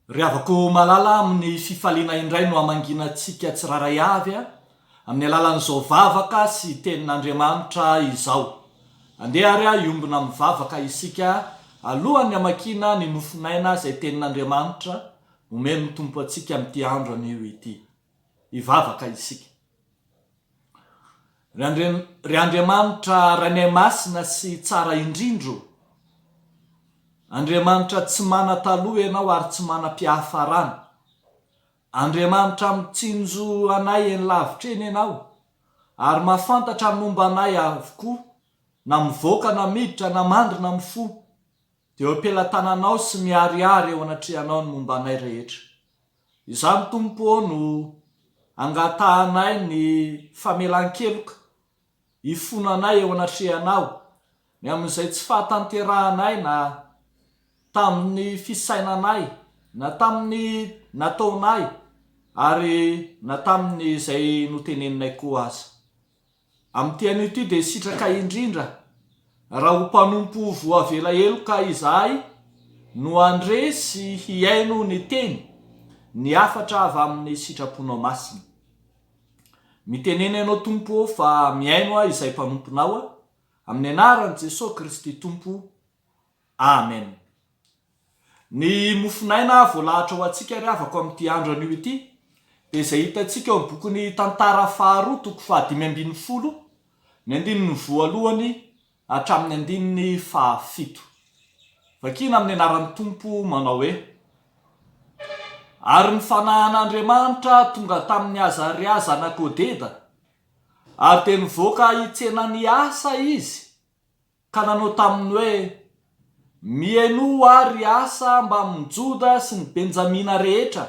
Ry havako malala amin'ny fifaliana indray no amanginantsika tsiraray avy amin'ny alalan'izao vavaka sy tenin'Andriamanitra izao. Andeha ary iombona mivavaka isika alohan'ny amakina ny nofinaina izay tenin'Andriamanitra omeny ny tompo antsika amin'ity andro anio ity. Ivavaka isika. Ry Andriamanitra ranay masina sy tsara indrindro. Andriamanitra tsy mana-taloha ianao ary tsy mana-piafarana. Andriamanitra mitsinjo anay eny lavitra eny ianao ary mahafantatra ny momba anay avokoa, na mivoaka na miditra na mandry na mifo, dia eo am-pelatananao sy miariary eo anatrehanao ny momba anay rehetra. Izany Tompo no angatahanay ny famelan-keloka, ifonanay eo anatrehanao ny amin'izay tsy fahatanterahanay na tamin'ny fisainanay, na tamin'ny nataonay, ary na tamin'ny izay noteneninay koa aza. Amin'ity anio ity dia sitraka indrindra raha ho mpanompo voavela eloka izahay no andresy hiaino ny teny ny afatra avy amin'ny sitraponao masina. Mitenena ianao Tompo fa miaino izay mpanomponao amin'ny anaran'i Jesosy Kristy Tompo. Amen. Ny mofinaina voalahatra ho antsika ry havako amin'ity andro anio ity dia izay hitantsika eo amin'ny bokin'ny Tantara faharoa toko 5:12, ny andininy voalohany hatramin'ny andininy 7. Vakina amin'ny anaran'ny Tompo manao hoe: ary ny fanahan'Andriamanitra tonga tamin'ny Azaria zanak'Odeda, ary dia nivoaka hitsena ny asa izy, ka nanao taminy hoe: mihaino ary asa mba amin'ny Joda sy ny Benjamina rehetra.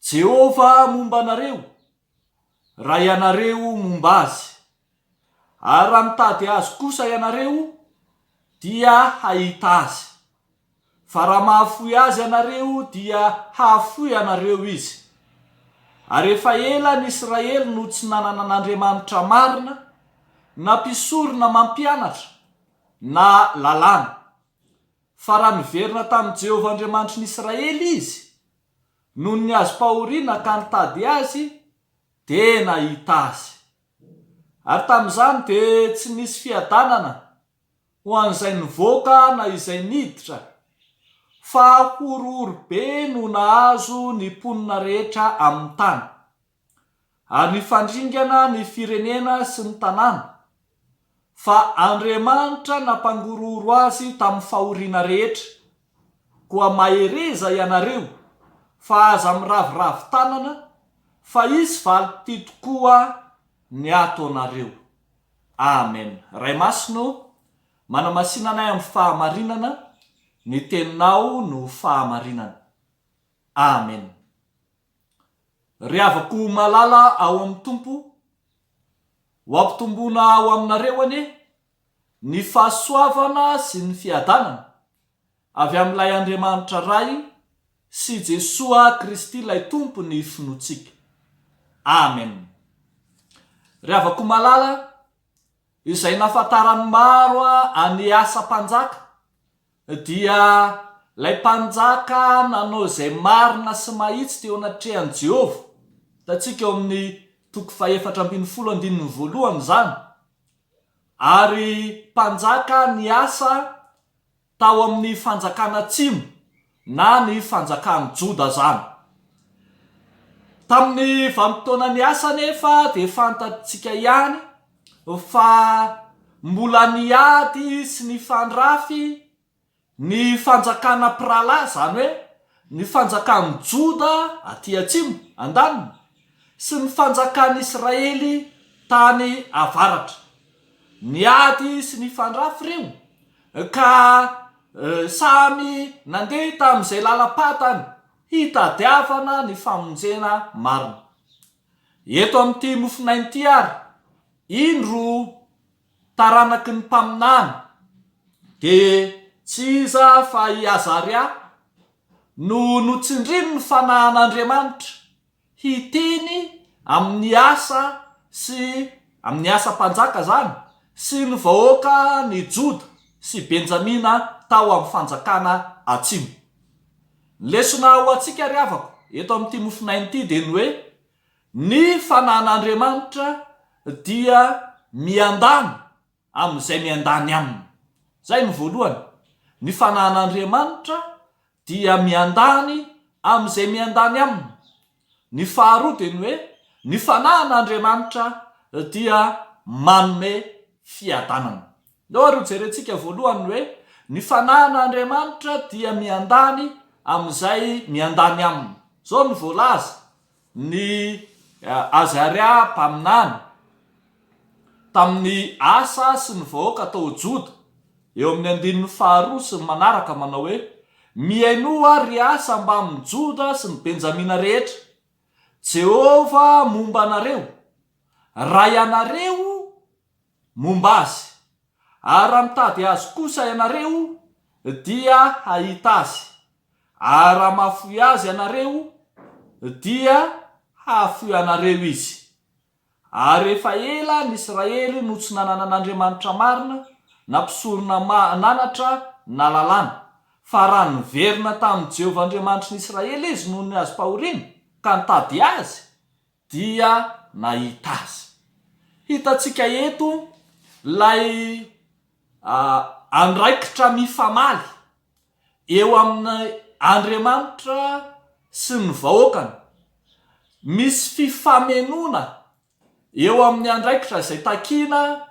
Jehova momba anareo, raha ianareo momba azy, ary raha mitady azy kosa ianareo dia hahita azy. Fa raha mahafoy azy ianareo dia hahafoy anareo izy. Ary efa ela ny Israely no tsy nanana n'Andriamanitra marina, na mpisorona mampianatra, na lalàna. Fa raha miverina tamin'i Jehovah Andriamanitry n'Israely izy, noho ny azo pahoriana ka nitady azy, dia nahita azy. Ary tamin'izany dia tsy nisy fiadanana ho an'izay nivoaka na izay niditra, fa horohoro be no nahazo ny mponina rehetra amin'ny tany. Ary nifandringana ny firenena sy ny tanàna, fa Andriamanitra nampangorohoro azy tamin'ny fahoriana rehetra. Koa mahereza ianareo fa aza miravoravo tanana, fa izy valy-ty tokoa ny ato anareo. Amen. Ray Masino, manamasinanay amin'ny fahamarinana, ny teninao no fahamarinana. Amen. Ry havako malala ao amin'ny Tompo, ho ampitomboana ao aminareo anie ny fahasoavana sy ny fiadanana avy amin'ilay Andriamanitra ray sy Jesosy Kristy ilay Tompo ny finoantsika. Amen. Ry havako malala, izay nahafantarany maro any asa mpanjaka, dia ilay mpanjaka nanao izay marina sy mahitsy teo anatrehan'i Jehovah. Hitantsika eo amin'ny toko 4:1 zany. Ary mpanjaka ny asa tao amin'ny fanjakana atsimo na ny fanjakana Joda zany. Tamin'ny vanim-potoana ny asa nefa dia fantatsika ihany fa mbola niady sy ny fandrafy ny fanjakana Prala, zany hoe ny fanjakana Joda aty atsimo andaniny, sy ny fanjakana Israely tany avaratra. Niady sy ny fandrafy reo ka samy nandeha tamin'izay lalapatany hitadiavana ny famonjena marina. Eto amin'ity mofinain'ity ary, indro taranaky ny mpaminany dia tsy iza fa i Azaria no notsindriny ny fanahan'Andriamanitra hiteny amin'ny asa sy amin'ny asa mpanjaka zany, sy ny vahoaka ny Joda sy Benjamina tao amin'ny fanjakana atsimo. lesona ho atsika ry avako eto amin'ity mofinainy ity dia ny hoe ny fanan'Andriamanitra dia miandany amin'izay miandany aminy. Zay ny voalohany, ny fanan'Andriamanitra dia miandany amin'izay miandany aminy. Ny faharoa dia ny hoe ny fanan'Andriamanitra dia manome fiadanana. Ndao ary jerentsika voalohany hoe ny fanan'Andriamanitra dia miandany amin'izay miandany aminy. Zao ny voalaza ny Azaria mpaminany tamin'ny asa sy ny vahoaka tao Joda eo amin'ny 12 sy ny manaraka manao hoe miainoa ry asa mba amin'ny Joda sy ny Benjamina rehetra. Jehova momba anareo, raha ianareo momba azy, ary raha mitady azy kosa ianareo dia hahita azy, ary raha mahafoy azy ianareo dia hahafoy anareo izy. Ary efa ela ny Israely no tsy nanana an'Andriamanitra marina, nampisorona nanatra na lalàna, fa raha niverina tamin'ny Jehovah Andriamanitra ny Israely izy noho ny azy pahoriana ka nitady azy dia nahita azy. Hitatsika eto lay andraikitra mifamaly eo amin'ny Andriamanitra sy ny vahoakany. Misy fifamenona eo amin'ny andraikitra izay takiana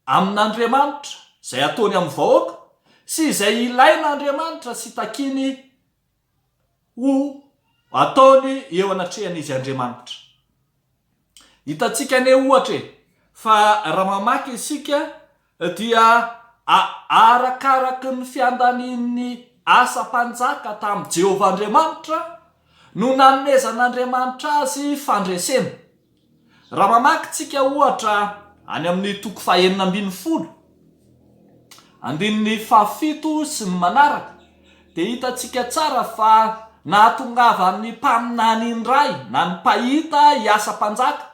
amin'Andriamanitra, izay ataony amin'ny vahoaka, sy izay ilain'Andriamanitra sy takiny ho ataony eo anatrehan'izy Andriamanitra. Hitatsika ne ohatra fa raha mamaky isika dia arakaraky ny fiandanian'ny asa-panjaka tamin'ny Jehovah Andriamanitra no nanomezan'Andriamanitra azy fandresena. Raha mamaky tsika ohatra any amin'ny 2:9, andininy 7 sy ny manaraka, dia hitatsika tsara fa nahatongavan'ny mpaminany indray na ny mpahita hiasa-panjaka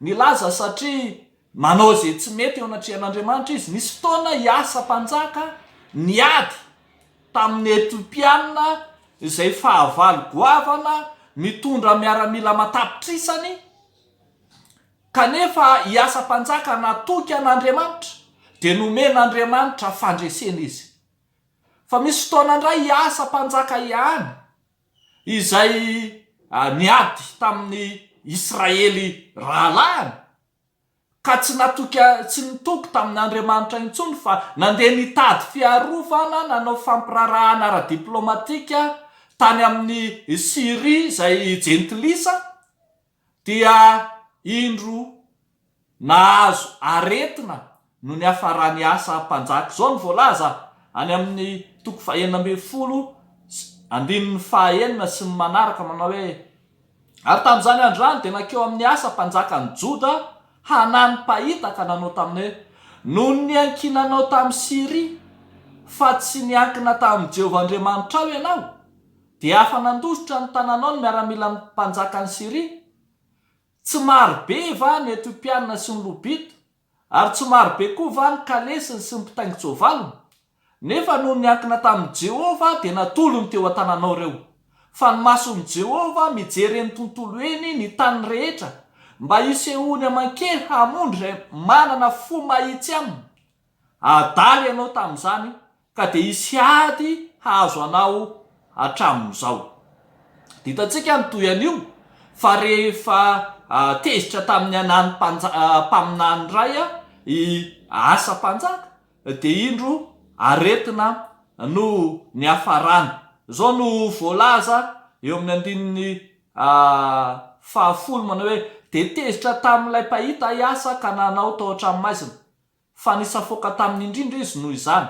nilaza satria manao izay tsy mety eo anatrehan'Andriamanitra izy. Nisy fotoana hiasa-panjaka niady tamin'ny Etiopiana izay fahavalo goavana mitondra miaramila matapitrisany, kanefa hiasa-panjaka natoky an'Andriamanitra dia nomen'Andriamanitra fandresena izy. Fa misy fotoana indray hiasa-panjaka ihany izay niady tamin'ny Israely rahalahiny ka tsy nitoky tamin'Andriamanitra intsony, fa nandeha nitady fiarovana, nanao fampirarahana ara-diplomatika tany amin'ny Syria izay jentilisa, dia indro nahazo aretina no ny hafarany asa-panjaka. Zao ny voalaza any amin'ny 9:10 andininy 9 sy ny manaraka manao hoe ary tamin'izany androany dia nakeo amin'ny asa-panjaka ny Joda hanany mpahita ka nanao taminy noho ny ankinanao tamin'ny Syria fa tsy niankina tamin'ny Jehovah Andriamanitra ao ianao, dia afa nandositra ny tananao ny miaramila ny mpanjaka ny Syria. Tsy marobe va ny Etiopiana sy ny Lobita, ary tsy marobe koa va ny kalesiny sy ny mpitaingin-tsovalony, nefa noho niankina tamin'ny Jehova dia natolony teo an-tananao reo. Fa ny mason'i Jehova mijery ny tontolo eny ny tany rehetra mba hisehony aman-kely hamonjy izay manana fo mahitsy aminy. Adaly ianao tamin'izany ka dia hisy ady hahazo anao hatramin'izao. Hitatsika nytoy an'io fa rehefa tezitra tamin'ny anany mpaminany iray asa-panjaka dia indro aretina no ny hafarany. Zao no voalaza eo amin'ny andininy 10 manao hoe dia tezitra tamin'ilay mpahita hiasa ka nanao tao an-tranomaizina, fa nisafoaka tamin'ny indrindra izy noho izany.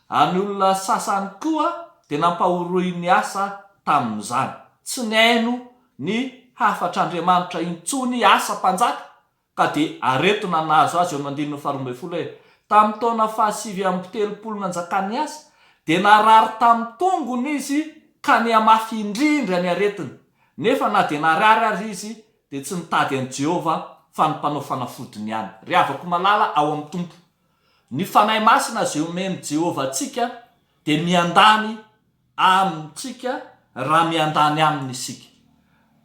Any olona sasany koa dia nampahoroy ny asa tamin'izany. Tsy niaino ny hafatr'Andriamanitra intsony asa-panjaka ka dia aretina nahazo azy eo amin'ny andininy 12 hoe tamin'ny taona 730 nanjakany azy dia narary tamin'ny tongony izy ka niamafy indrindra ny aretina. Nefa na dia narary ary izy dia tsy nitady an'i Jehova fa nimpanao fanafodiny ihany. Ry havako malala ao amin'ny Tompo, ny fanahy masina izay omeny Jehova antsika dia miandany amintsika raha miandany aminy isika.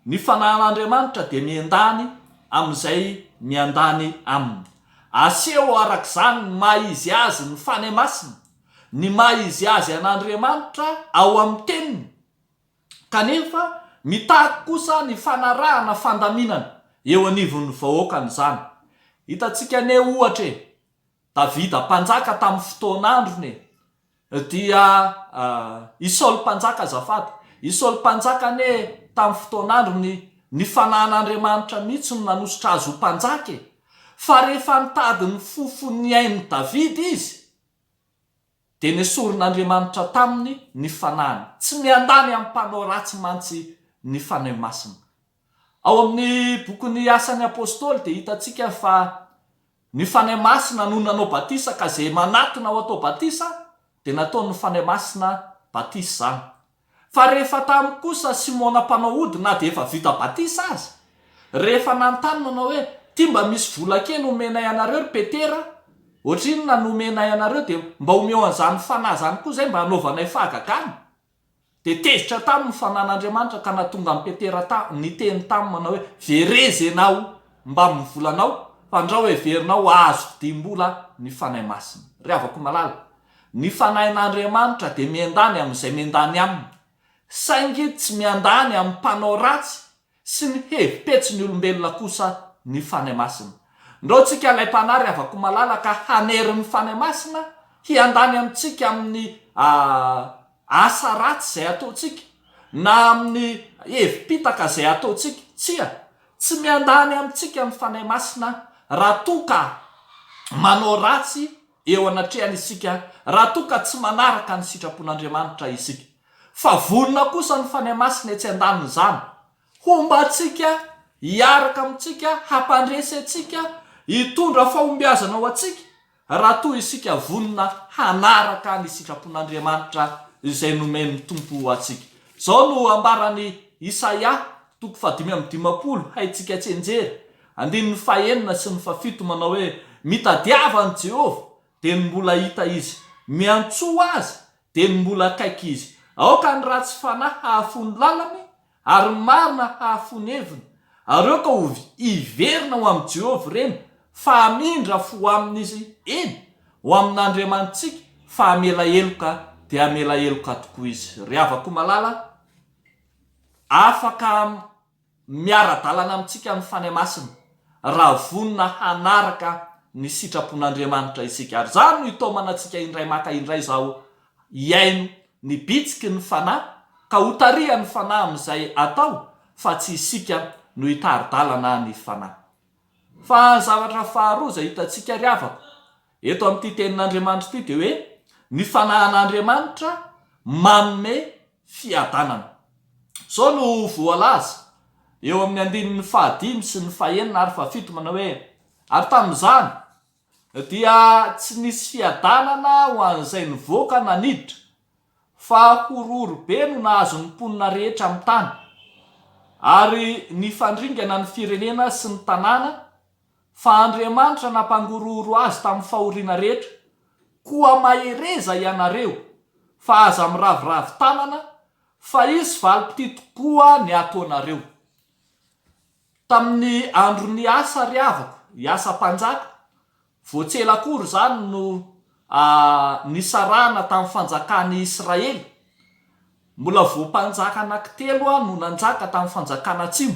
Ny fanahin'Andriamanitra dia miandany amin'izay miandany aminy. Aseo arak'izany ny maha-izy azy ny fanahy masina, ny maha-izy azy an'Andriamanitra ao amin'ny teniny, kanefa mitaky kosa ny fanarahana fandaminana eo anivon'ny vahoakany zany. Hitantsika ane ohatra Davida mpanjaka tamin'ny fotoan'androny dia i Saoly mpanjaka azafady, i Saoly mpanjaka ane tamin'ny fotoan'androny ny fanahin'Andriamanitra mihitsy no nanositra azy ho mpanjaka. Fa rehefa nitady ny fofony ain'i Davida izy dia nesorin'Andriamanitra taminy ny fanahiny. Tsy miandany amin'ny mpanao ratsy mantsy ny fanahy masina. Ao amin'ny bokin'ny Asan'ny Apôstôly dia hitantsika fa ny fanahy masina no nanao batisa, ka izay manatona ho atao batisa dia nataon'ny fanahy masina batisa zany. Fa rehefa tamin'ny kosa Simona mpanao ody na dia efa vita batisa azy, rehefa nanontany manao hoe ty mba misy vola kely omenay anareo ry Petera, ohatrinona nomenay anareo dia mba omeo an'izany fanahy zany koa zay mba hanaovanay fahagagana. Dia tezitra tamin'ny fanan'Andriamanitra ka nahatonga amin'ny Petera niteny taminy manao hoe verezy ianao mba mivolanao, fa andrao heverinao azo fidimbola ny fanahy masina. Ry havako malala, ny fanahin'Andriamanitra dia miandany amin'izay miandany aminy, saingy tsy miandany amin'ny mpanao ratsy sy ny hevim-petsin'ny olombelona kosa ny fanahy masina. Ndao tsika ilay mpanary havako malala ka hanerin'ny fanahy masina hiandany amintsika amin'ny asa ratsy izay ataontsika na amin'ny hevi-pitaka izay ataontsika, tsy miandany amintsika amin'ny fanahy masina raha toka manao ratsy eo anatrehany isika, raha toka tsy manaraka ny sitrapon'Andriamanitra isika. Fa vonona kosa ny fanahy masina etsy andaniny zany, hombatsika hiaraka amintsika, hampandresy atsika, hitondra fahombiazana ho atsika raha toy isika vonona hanaraka ny sitrapon'Andriamanitra izay nomeny tompo atsika. Zao no ambarany Isaia 5:20, haitsika tsenjery 9 sy 7 manao hoe mitadiava ny Jehova dia ny mbola hita izy, miantsoa azy dia ny mbola akaiky izy. Aoka ny ratsy fanahy hahafony lalany ary marina hahafony heviny, ary eo ka ho iverina ho amin'ny Jehova reny, fa hamindra fo amin'izy eny ho amin'Andriamanitsika, fa hamela heloka dia hamela heloka tokoa izy. Ry havako malala, afaka miara-dalana amintsika amin'ny fanahy masina raha vonona hanaraka ny sitrapon'Andriamanitra isika. Ary zany no hitaomanantsika indray maka indray zao hiaino ny bitsiky ny fanahy, ka ho taria ny fanahy amin'izay atao, fa tsy isika no hitari-dalana ny fanahy. Fa zavatra faharoa izay hitantsika ry havako eto amin'ity tenin'Andriamanitra ity dia hoe ny fanahin'Andriamanitra manome fiadanana. Zao no voalaza eo amin'ny 5 sy ny 9 ary 7 manao hoe ary tamin'izany dia tsy nisy fiadanana ho an'izay nivoaka naniditra, fa hororobe no nahazo ny mponina rehetra amin'ny tany, ary ny fandringana ny firenena sy ny tanàna, fa Andriamanitra nampangororo azy tamin'ny fahoriana rehetra, koa mahereza ianareo fa aza miraviravy tanana, fa izy valipiti tokoa ny ataonareo. Tamin'ny andro ny asa ry havako, iasa mpanjaka, voatsela akory zany no nisarana tamin'ny fanjakan'ny Israely. Mbola voampanjaka anankitelo no nanjaka tamin'ny fanjakana atsimo,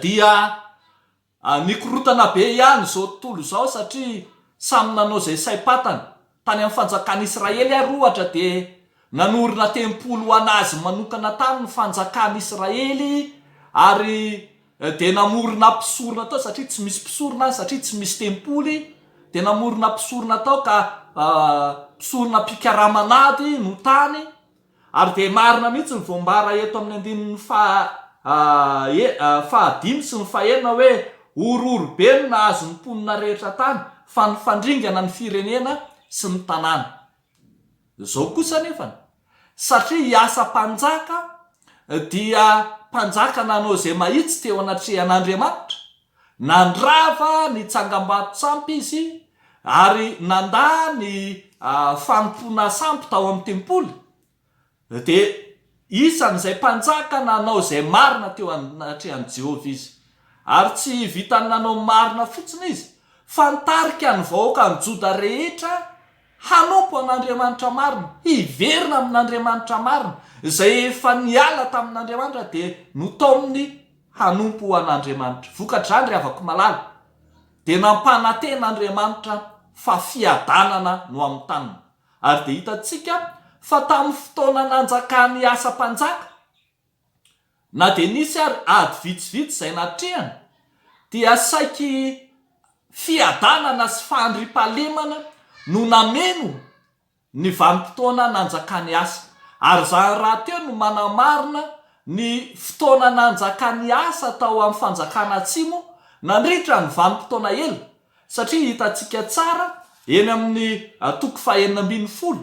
dia nikorotana be ihany zao tontolo zao, satria samy nanao zay saim-patany. Tany amin'ny fanjakan'ny Israely ary ohatra dia nanorina tempolo ho anazy manokana tany ny fanjakan'ny Israely, ary dia namorona mpisorona tao satria tsy misy mpisorona, satria tsy misy tempoly, dia namorona mpisorona tao ka mpisorona mpikaramanady no tany. Ary dia marina mihitsy ny voambara eto amin'ny 5 sy ny 9 hoe hororobe no nahazo ny mponina rehetra tany, fa ny fandringana ny firenena sy ny tanàna. Zao kosa nefany, satria hiasa mpanjaka dia mpanjaka nanao izay mahitsy teo anatrehan'Andriamanitra, nandrava ny tsangam-bato sampy izy, ary nandà ny fanompona sampy tao amin'ny tempoly, dia isan'izay mpanjaka nanao izay marina teo anatrehan'i Jehovah izy, ary tsy vitany nanao marina fotsiny izy, fantarika ny vahoaka ny Joda rehetra hanompo an'Andriamanitra marina, hiverina amin'Andriamanitra marina, izay efa niala tamin'Andriamanitra dia notaon'ny hanompo an'Andriamanitra. Vokatr'andry havako malala dia nampananten'Andriamanitra fa fiadanana no amin'ny taniny. Ary dia hitantsika fa tamin'ny fotoana nanjakany asa mpanjaka, na dia nisy ary ady vitsivitsy izay natrehany, dia saiky fiadanana sy fandriampahalemana no nameno ny vanim-potoana nanjakany asa. Ary zany raha teo no manamarina ny fotoana nanjakany asa tao amin'ny fanjakana atsimo nandritra ny vanim-potoana ela, satria hitantsika tsara eny amin'ny toko 240,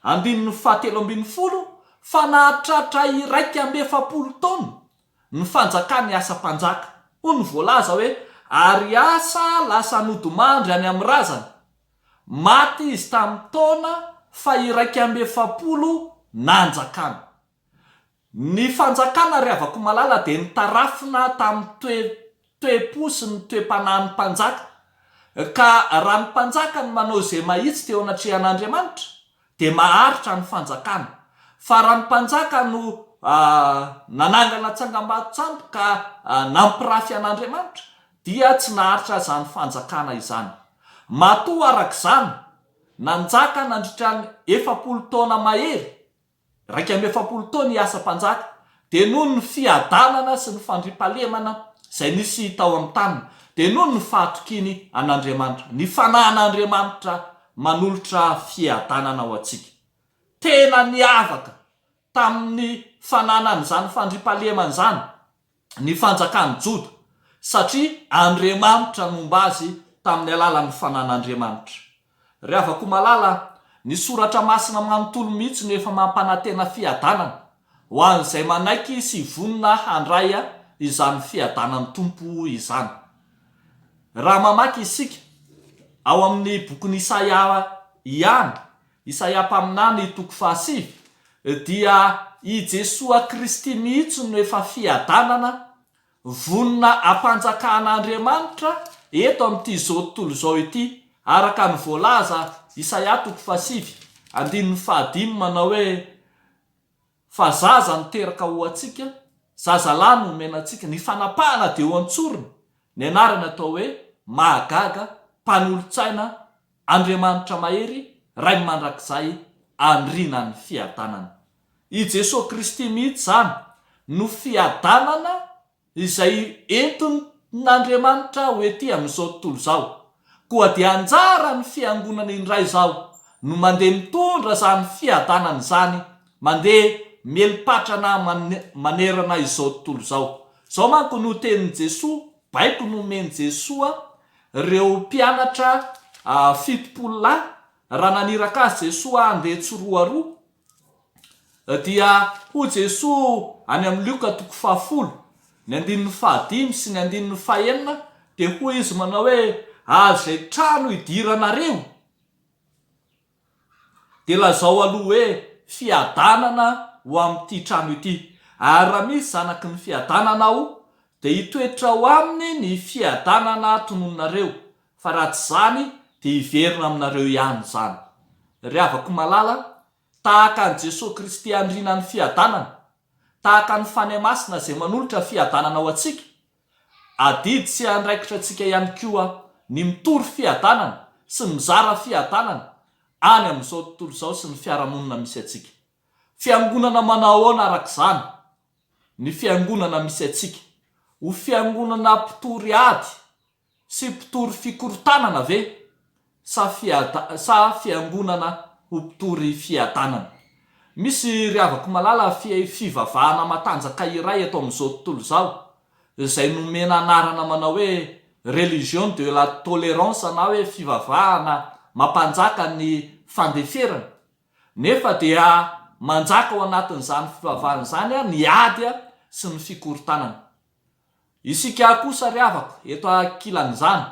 720 fa nahatratra 140 taona ny fanjakany asa mpanjaka. Hoy ny voalaza hoe ary asa lasa nodomandry any amin'ny razana, maty izy tamin'ny taona 140 nanjakana. Ny fanjakana ry havako malala dia nitarafina tamin'ny toe-po sy ny toe-panahy ny mpanjaka, ka raha ny mpanjaka ny manao izay mahitsy teo anatrehan'Andriamanitra dia maharitra ny fanjakana. Fa raha ny mpanjaka no nanangana tsangam-bato ka nampirafy an'Andriamanitra dia tsy naharitra izany fanjakana izany. Matoa arak'izany nanjaka nandritra ny 70 taona mahery, 140 taona iasa mpanjaka, dia noho ny fiadanana sy ny fandriampahalemana izay nisy tao amin'ny taniny, dia noho ny fahatokiny an'Andriamanitra, ny fanahin'Andriamanitra manolotra fiadanana ho antsika. Tena niavaka tamin'ny fananan'izany fandriampahalemana izany ny fanjakany Joda, satria Andriamanitra nomba azy tamin'ny alalan'ny fanan'Andriamanitra. Ry havako malala, ny soratra masina manontolo mihitsy no efa mampanantena fiadanana ho an'izay manaiky sy vonona handray izany fiadanan'ny tompo izany. Raha mamaky isika ao amin'ny bokin'i Isaia mpaminany toko 7, dia i Jesosy Kristy mihitsy no efa fiadanana vonona ampanjakan'Andriamanitra eto amin'ity zao tontolo zao ity, araka ny voalaza Isaia toko 7 andininy 5 manao hoe fa zaza niteraka ho antsika, zazalahy no omenantsika, ny fanapahana dia ho antsorony, ny anarana atao hoe mahagaga, mpanolotsaina, Andriamanitra mahery, ray mandrakizay, andrinan'ny fiadanana. I Jesosy Kristy mihitsy zany no fiadanana izay entin'Andriamanitra ho ety amin'izao tontolo izao. Koa dia anjara ny fiangonana indray izao no mandeha mitondra zany fiadanana izany, mandeha melipatrana manerana izao tontolo izao. Zao manko no tenin'i Jesosy, baiko no omeny Jesosy ireo mpianatra 70 lahy, raha naniraka azy Jesosy andeha tsoroaroa, dia ho Jesosy any amin'ny Luka toko 10, ny 15 sy ny 9, dia ho izy manao hoe azay trano idiranareo dia lazao aloha hoe fiadanana ho amin'ity trano ity, ary raha misy zanaky ny fiadanana ao dia hitoetra ho aminy ny fiadanana tononareo, fa raha tsy zany dia hiverina aminareo ihany zany. Ry havako malala, tahaka ny Jesosy Kristy andrinan'ny fiadanana, tahaka ny fanahy masina izay manolotra fiadanana ho antsika, adidy sy andraikitra antsika ihany koa ny mitory fiadanana sy mizara fiadanana any amin'izao tontolo izao sy ny fiarahamonina misy antsika. Fiangonana manao ahoana arak'izany? Ny fiangonana misy antsika ho fiangonana mpitory ady sy mpitory fikorotanana ve, sa fiangonana ho mpitory fiadanana? Misy ry havako malala fivavahana matanjaka iray eto amin'izao tontolo izao, izay nomena anarana manao hoe religion de la tolérance, na hoe fivavahana mampanjaka ny fandeferana. Nefa dia manjaka ao anatin'izany fivavahana izany ny ady sy ny fikorotanana. Isika kosa ry havako eto ankilan'izany,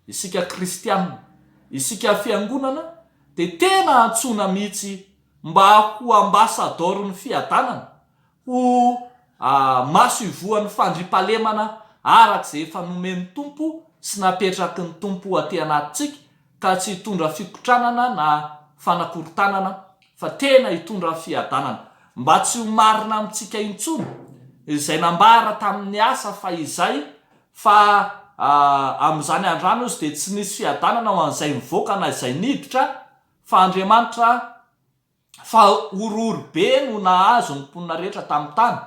isika kristianina, isika fiangonana dia tena antsona mihitsy mba ho ambasador ny fiadanana, ho maso ivoan'ny fandripalemana arak'izay efa nomeny tompo sy napetraky ny tompo aty anatintsika, ka tsy hitondra fikotranana na fanakorontanana fa tena hitondra fiadanana, mba tsy ho marina amintsika intsony izay nambara tamin'ny asa fa izay fa amin'izany andrano izy dia tsy nisy fiadanana ho an'izay mivoaka na izay niditra, fa Andriamanitra fa orooro be no nahazo ny mponina rehetra tamin'ny tany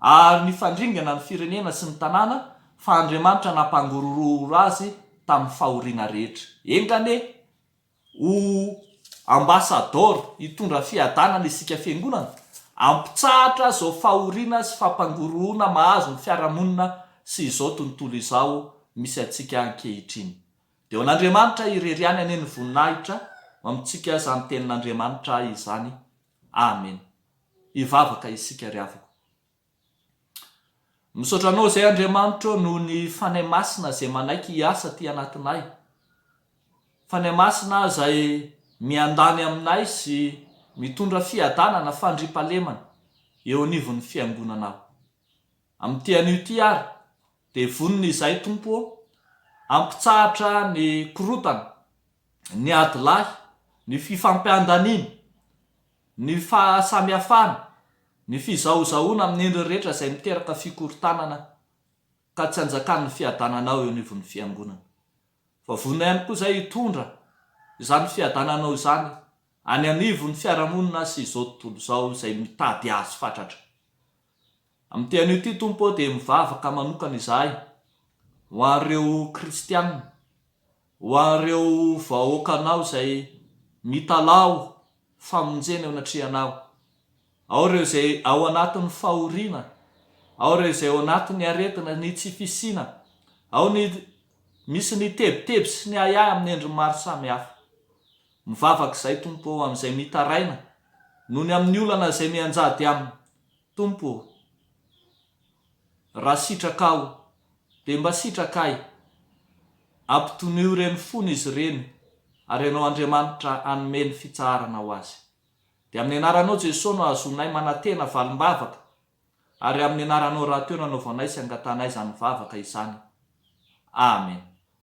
ary ny fandringana ny firenena sy ny tanàna, fa Andriamanitra nampangorororo azy tamin'ny fahoriana rehetra. Engane ho ambasador hitondra fiadanana isika fiangonana, ampitsahatra zao fahoriana sy fampangororona mahazo ny fiarahamonina sy izao tontolo izao misy atsika ankehitriny. Dia ho an'Andriamanitra ireriany aneny voninahitra amintsika izany tenin'Andriamanitra izany. Amen. Hivavaka isika ry havako. Misaotra anao izay Andriamanitra noho ny fanahy masina izay manaiky hiasa ty anatinay, fanahy masina izay miandany aminay sy mitondra fiadanana fandripalemana eo anivon'ny fiangonanao. Amin'ity anio ty ary dia vonina izay Tompo, ampitsahatra ny korotana, ny adilahy, ny fifampiandaniana, ny fahasamihafana, ny fizahozahoana amin'ny endriny rehetra izay miteraka fikorontanana ka tsy anjakan'ny fiadananao eo anivon'ny fiangonana. Fa vonina ihany koa izay hitondra izany fiadananao izany any anivon'ny fiarahamonina sy izao tontolo izao izay mitady azy fatratra. Amin'ity anio ty Tompo dia mivavaka manokana izahay ho an'ireo kristianina, ho an'ireo vahoakanao izay mitalao famonjena eo anatrihanao, ao ireo izay ao anatin'ny fahoriana, ao ireo izay ao anatin'ny aretina ny tsy fisina, ao ny misy ny tebiteby sy ny ayahy amin'ny endriny maro samihafa. Mivavaka izay Tompo amin'izay mitaraina noho ny amin'ny olana izay mianjady aminy. Tompo, raha sitrakao dia mba sitrakay, ampitonio ireny fony izy ireny ary ianao Andriamanitra anomeny fitsaharana ho azy. Dia amin'ny anaranao Jesosy no azonay manantena valimbavaka, ary amin'ny anaranao rahateo nanaovanay sy angatanay izany vavaka izany. Amen.